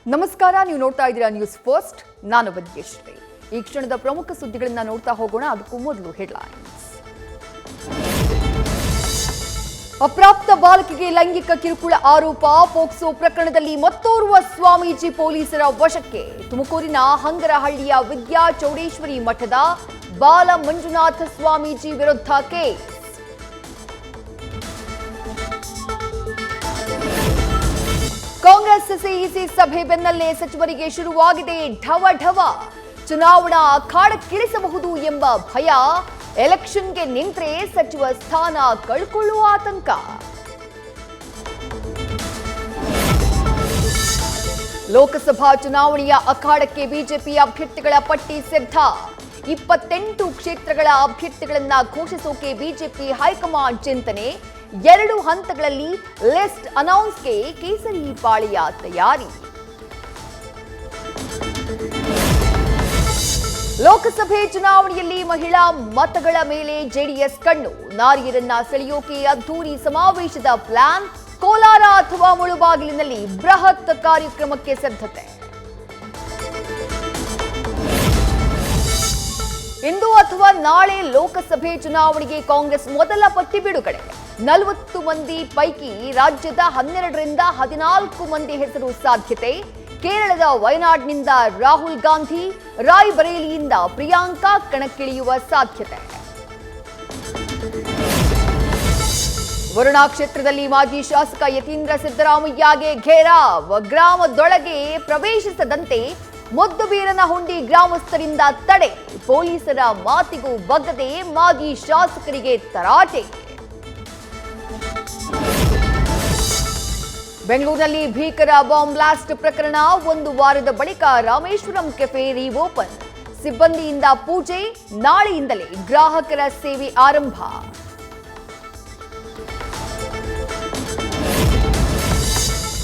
ನಮಸ್ಕಾರ, ನೀವು ನೋಡ್ತಾ ಇದ್ದೀರಾ ನ್ಯೂಸ್ ಫಸ್ಟ್. ನಾನು ವಿದ್ಯೇಶ್ರೀ. ಈ ಕ್ಷಣದ ಪ್ರಮುಖ ಸುದ್ದಿಗಳನ್ನ ನೋಡ್ತಾ ಹೋಗೋಣ. ಅದಕ್ಕೂ ಮೊದಲು ಹೆಡ್ಲೈನ್ಸ್. ಅಪ್ರಾಪ್ತ ಬಾಲಕಿಗೆ ಲೈಂಗಿಕ ಕಿರುಕುಳ ಆರೋಪ, ಪೋಕ್ಸೋ ಪ್ರಕರಣದಲ್ಲಿ ಮತ್ತೋರ್ವ ಸ್ವಾಮೀಜಿ ಪೊಲೀಸರ ವಶಕ್ಕೆ. ತುಮಕೂರಿನ ಹಂಗರಹಳ್ಳಿಯ ವಿದ್ಯಾ ಚೌಡೇಶ್ವರಿ ಮಠದ ಬಾಲ ಮಂಜುನಾಥ ಸ್ವಾಮೀಜಿ ವಿರುದ್ಧ ಕೇಸ್. ಕಾಂಗ್ರೆಸ್ ಸಿಇಸಿ ಸಭೆ ಬೆನ್ನಲ್ಲೇ ಸಚಿವರಿಗೆ ಶುರುವಾಗಿದೆ ಢವಢವ. ಚುನಾವಣಾ ಅಖಾಡಕ್ಕಿಳಿಸಬಹುದು ಎಂಬ ಭಯ. ಎಲೆಕ್ಷನ್ಗೆ ನಿಂತರೆ ಸಚಿವ ಸ್ಥಾನ ಕಳ್ಕೊಳ್ಳುವ ಆತಂಕ. ಲೋಕಸಭಾ ಚುನಾವಣೆಯ ಅಖಾಡಕ್ಕೆ ಬಿಜೆಪಿ ಅಭ್ಯರ್ಥಿಗಳ ಪಟ್ಟಿ ಸಿದ್ಧ. 28 ಕ್ಷೇತ್ರಗಳ ಅಭ್ಯರ್ಥಿಗಳನ್ನ ಘೋಷಿಸೋಕೆ ಬಿಜೆಪಿ ಹೈಕಮಾಂಡ್ ಚಿಂತನೆ. 2 ಹಂತಗಳಲ್ಲಿ ಲಿಸ್ಟ್ ಅನೌನ್ಸ್ಗೆ ಕೇಸರಿ ಪಾಳೆಯ ತಯಾರಿ. ಲೋಕಸಭೆ ಚುನಾವಣೆಯಲ್ಲಿ ಮಹಿಳಾ ಮತಗಳ ಮೇಲೆ ಜೆಡಿಎಸ್ ಕಣ್ಣು. ನಾರಿಯರನ್ನ ಸೆಳೆಯೋಕೆ ಅದ್ದೂರಿ ಸಮಾವೇಶದ ಪ್ಲಾನ್. ಕೋಲಾರ ಅಥವಾ ಮುಳುಬಾಗಿಲಿನಲ್ಲಿ ಬೃಹತ್ ಕಾರ್ಯಕ್ರಮಕ್ಕೆ ಸಿದ್ಧತೆ. ಇಂದು ಅಥವಾ ನಾಳೆ ಲೋಕಸಭೆ ಚುನಾವಣೆಗೆ ಕಾಂಗ್ರೆಸ್ ಮೊದಲ ಪಟ್ಟಿ ಬಿಡುಗಡೆ. 40 ಮಂದಿ ಪೈಕಿ ರಾಜ್ಯದ 12ರಿಂದ 14 ಮಂದಿ ಹೆಸರು ಸಾಧ್ಯತೆ. ಕೇರಳದ ವಯನಾಡ್ನಿಂದ ರಾಹುಲ್ ಗಾಂಧಿ, ರಾಯ್ಬರೇಲಿಯಿಂದ ಪ್ರಿಯಾಂಕಾ ಕಣಕ್ಕಿಳಿಯುವ ಸಾಧ್ಯತೆ. ವರುಣಾ ಕ್ಷೇತ್ರದಲ್ಲಿ ಮಾಜಿ ಶಾಸಕ ಯತೀಂದ್ರ ಸಿದ್ದರಾಮಯ್ಯಗೆ ಘೇರಾವ್. ಗ್ರಾಮದೊಳಗೆ ಪ್ರವೇಶಿಸದಂತೆ ಮುದ್ದುಬೀರನಹುಂಡಿ ಗ್ರಾಮಸ್ಥರಿಂದ ತಡೆ. ಪೊಲೀಸರ ಮಾತಿಗೂ ಬಗ್ಗದೆ ಮಾಜಿ ಶಾಸಕರಿಗೆ ತರಾಟೆ. ಬೆಂಗಳೂರಿನಲ್ಲಿ ಭೀಕರ ಬಾಂಬ್ ಬ್ಲಾಸ್ಟ್ ಪ್ರಕರಣ. 1 ವಾರದ ಬಳಿಕ ರಾಮೇಶ್ವರಂ ಕೆಫೆ ರೀಓಪನ್. ಸಿಬ್ಬಂದಿಯಿಂದ ಪೂಜೆ. ನಾಳೆಯಿಂದಲೇ ಗ್ರಾಹಕರ ಸೇವೆ ಆರಂಭ.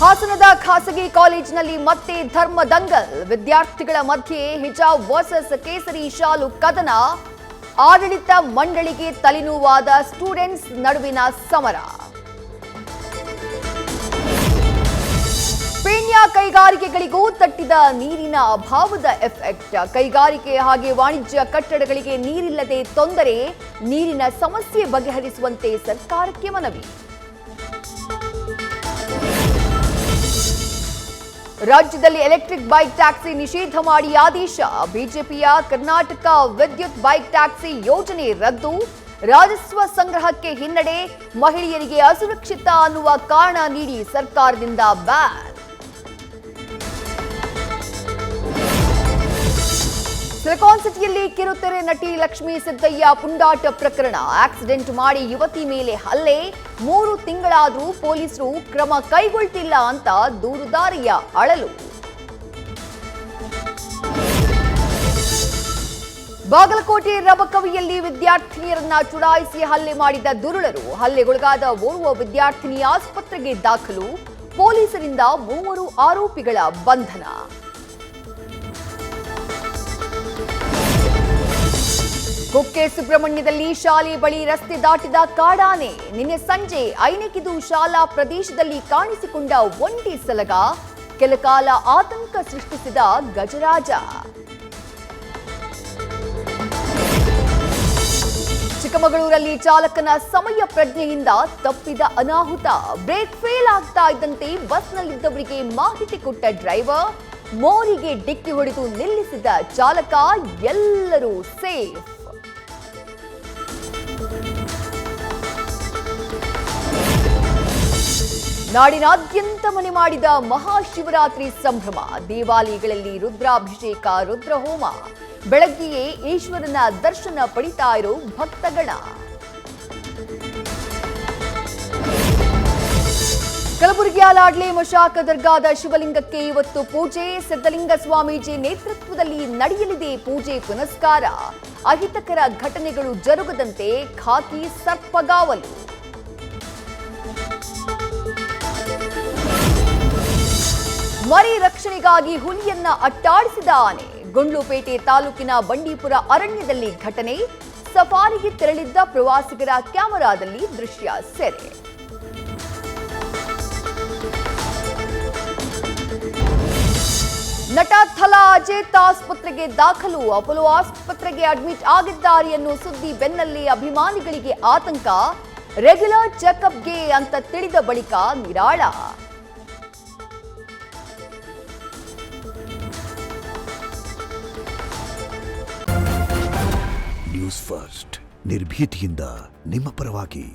ಹಾಸನದ ಖಾಸಗಿ ಕಾಲೇಜಿನಲ್ಲಿ ಮತ್ತೆ ಧರ್ಮ ದಂಗಲ್. ವಿದ್ಯಾರ್ಥಿಗಳ ಮಧ್ಯೆ ಹಿಜಾಬ್ ವರ್ಸಸ್ ಕೇಸರಿ ಶಾಲು ಕದನ. ಆಡಳಿತ ಮಂಡಳಿಗೆ ತಲೆನೋವಾದ ಸ್ಟೂಡೆಂಟ್ಸ್ ನಡುವಿನ ಸಮರ. ಪೀಣ್ಯ ಕೈಗಾರಿಕೆಗಳಿಗೂ ತಟ್ಟಿದ ನೀರಿನ ಅಭಾವದ ಎಫೆಕ್ಟ್. ಕೈಗಾರಿಕೆ ಹಾಗೆ ವಾಣಿಜ್ಯ ಕಟ್ಟಡಗಳಿಗೆ ನೀರಿಲ್ಲದೆ ತೊಂದರೆ. ನೀರಿನ ಸಮಸ್ಯೆ ಬಗೆಹರಿಸುವಂತೆ ಸರ್ಕಾರಕ್ಕೆ ಮನವಿ. ರಾಜ್ಯದಲ್ಲಿ ಎಲೆಕ್ಟ್ರಿಕ್ ಬೈಕ್ ಟ್ಯಾಕ್ಸಿ ನಿಷೇಧ ಮಾಡಿ ಆದೇಶ. ಬಿಜೆಪಿಯ ಕರ್ನಾಟಕ ವಿದ್ಯುತ್ ಬೈಕ್ ಟ್ಯಾಕ್ಸಿ ಯೋಜನೆ ರದ್ದು. ರಾಜಸ್ವ ಸಂಗ್ರಹಕ್ಕೆ ಹಿನ್ನಡೆ. ಮಹಿಳೆಯರಿಗೆ ಅಸುರಕ್ಷಿತ ಅನ್ನುವ ಕಾರಣ ನೀಡಿ ಸರ್ಕಾರದಿಂದ ಬ್ಯಾನ್. ಸಿಲಿಕಾನ್ ಸಿಟಿಯಲ್ಲಿ ಕಿರುತೆರೆ ನಟಿ ಲಕ್ಷ್ಮೀ ಸಿದ್ದಯ್ಯ ಪುಂಡಾಟ ಪ್ರಕರಣ. ಆಕ್ಸಿಡೆಂಟ್ ಮಾಡಿ ಯುವತಿ ಮೇಲೆ ಹಲ್ಲೆ. 3 ತಿಂಗಳಾದರೂ ಪೊಲೀಸರು ಕ್ರಮ ಕೈಗೊಳ್ತಿಲ್ಲ ಅಂತ ದೂರುದಾರಿಯ ಅಳಲು. ಬಾಗಲಕೋಟೆ ರಬಕವಿಯಲ್ಲಿ ವಿದ್ಯಾರ್ಥಿನಿಯರನ್ನ ಚುಡಾಯಿಸಿ ಹಲ್ಲೆ ಮಾಡಿದ ದುರುಳರು. ಹಲ್ಲೆಗೊಳಗಾದ ಓರ್ವ ವಿದ್ಯಾರ್ಥಿನಿ ಆಸ್ಪತ್ರೆಗೆ ದಾಖಲು. ಪೊಲೀಸರಿಂದ 3 ಆರೋಪಿಗಳ ಬಂಧನ. ಕುಕ್ಕೆ ಸುಬ್ರಹ್ಮಣ್ಯದಲ್ಲಿ ಶಾಲೆ ಬಳಿ ರಸ್ತೆ ದಾಟಿದ ಕಾಡಾನೆ. ನಿನ್ನೆ ಸಂಜೆ ಐನಕಿದು ಶಾಲಾ ಪ್ರದೇಶದಲ್ಲಿ ಕಾಣಿಸಿಕೊಂಡ ಒಂಟಿ ಸಲಗ. ಕೆಲಕಾಲ ಆತಂಕ ಸೃಷ್ಟಿಸಿದ ಗಜರಾಜ. ಚಿಕ್ಕಮಗಳೂರಲ್ಲಿ ಚಾಲಕನ ಸಮಯ ಪ್ರಜ್ಞೆಯಿಂದ ತಪ್ಪಿದ ಅನಾಹುತ. ಬ್ರೇಕ್ ಫೇಲ್ ಆಗ್ತಾ ಇದ್ದಂತೆ ಬಸ್ನಲ್ಲಿದ್ದವರಿಗೆ ಮಾಹಿತಿ ಕೊಟ್ಟ ಡ್ರೈವರ್. ಮೋರಿಗೆ ಡಿಕ್ಕಿ ಹೊಡೆದು ನಿಲ್ಲಿಸಿದ ಚಾಲಕ. ಎಲ್ಲರೂ ಸೇಫ್. ನಾಡಿನಾದ್ಯಂತ ಮನೆ ಮಾಡಿದ ಮಹಾಶಿವರಾತ್ರಿ ಸಂಭ್ರಮ. ದೇವಾಲಯಗಳಲ್ಲಿ ರುದ್ರಾಭಿಷೇಕ, ರುದ್ರಹೋಮ. ಬೆಳಗ್ಗೆಯೇ ಈಶ್ವರನ ದರ್ಶನ ಪಡಿತಾ ಇರೋ ಭಕ್ತಗಣ. ಕಲಬುರಗಿಯ ಲಾಡ್ಲೆ ಮಶಾಕ ದರ್ಗಾದ ಶಿವಲಿಂಗಕ್ಕೆ ಇವತ್ತು ಪೂಜೆ. ಸಿದ್ದಲಿಂಗ ಸ್ವಾಮೀಜಿ ನೇತೃತ್ವದಲ್ಲಿ ನಡೆಯಲಿದೆ ಪೂಜೆ ಪುನಸ್ಕಾರ. ಅಹಿತಕರ ಘಟನೆಗಳು ಜರುಗದಂತೆ ಖಾಕಿ ಸರ್ಪಗಾವಲು. ಮರಿ ರಕ್ಷಣೆಗಾಗಿ ಹುಲಿಯನ್ನ ಅಟ್ಟಾಡಿಸಿದ ಆನೆ. ಗುಂಡ್ಲುಪೇಟೆ ತಾಲೂಕಿನ ಬಂಡೀಪುರ ಅರಣ್ಯದಲ್ಲಿ ಘಟನೆ. ಸಫಾರಿಗೆ ತೆರಳಿದ್ದ ಪ್ರವಾಸಿಗರ ಕ್ಯಾಮೆರಾದಲ್ಲಿ ದೃಶ್ಯ ಸೆರೆ. ನಟ ಥಲಾ ಅಜೇತ್ ಆಸ್ಪತ್ರೆಗೆ ದಾಖಲು. ಅಪೋಲೋ ಆಸ್ಪತ್ರೆಗೆ ಅಡ್ಮಿಟ್ ಆಗಿದ್ದಾರೆ ಎನ್ನುವ ಸುದ್ದಿ ಬೆನ್ನಲ್ಲೇ ಅಭಿಮಾನಿಗಳಿಗೆ ಆತಂಕ. ರೆಗ್ಯುಲರ್ ಚೆಕಪ್ಗೆ ಅಂತ ತಿಳಿದ ಬಳಿಕ ನಿರಾಳ. ನ್ಯೂಸ್ ಫಸ್ಟ್ ನಿರ್ಭೀತಿಯಿಂದ ನಿಮ್ಮ ಪರವಾಗಿ.